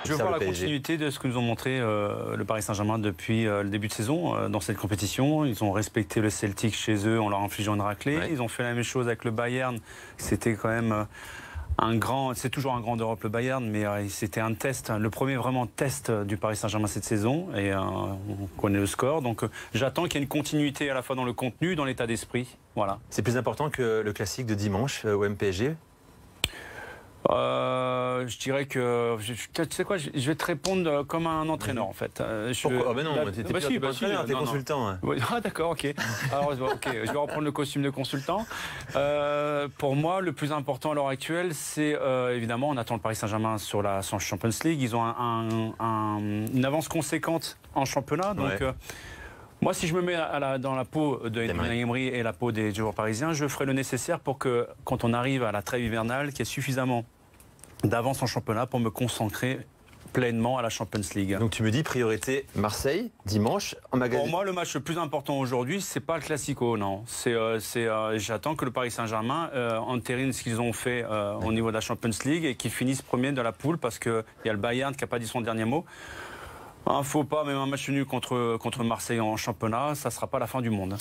Je veux voir la continuité de ce que nous ont montré le Paris Saint-Germain depuis le début de saison dans cette compétition. Ils ont respecté le Celtic chez eux en leur infligeant une raclée. Ouais. Ils ont fait la même chose avec le Bayern. C'était quand même c'est toujours un grand d'Europe le Bayern, mais c'était un test, le premier vraiment test du Paris Saint-Germain cette saison, et on connaît le score, donc j'attends qu'il y ait une continuité à la fois dans le contenu, dans l'état d'esprit. Voilà. C'est plus important que le classique de dimanche au MPSG? Je dirais que, tu sais quoi, je vais te répondre comme un entraîneur en fait. Pourquoi? Ah ben non, t'es entraîneur, t'es consultant. Oui. Ah d'accord, ok. Alors, ok, je vais reprendre le costume de consultant. Pour moi, le plus important à l'heure actuelle, c'est évidemment, on attend le Paris Saint-Germain sur la Champions League. Ils ont une avance conséquente en championnat, donc... Ouais. Moi, si je me mets dans la peau de Unai Emery et la peau des joueurs parisiens, je ferai le nécessaire pour que, quand on arrive à la trêve hivernale, qu'il y ait suffisamment d'avance en championnat pour me consacrer pleinement à la Champions League. Donc tu me dis priorité Marseille, dimanche, en magasin. Pour moi, le match le plus important aujourd'hui, c'est pas le Classico, non. J'attends que le Paris Saint-Germain entérine ce qu'ils ont fait au niveau de la Champions League et qu'ils finissent premier de la poule, parce qu'il y a le Bayern qui n'a pas dit son dernier mot. Un faux pas, même un match nul contre Marseille en championnat, ça ne sera pas la fin du monde.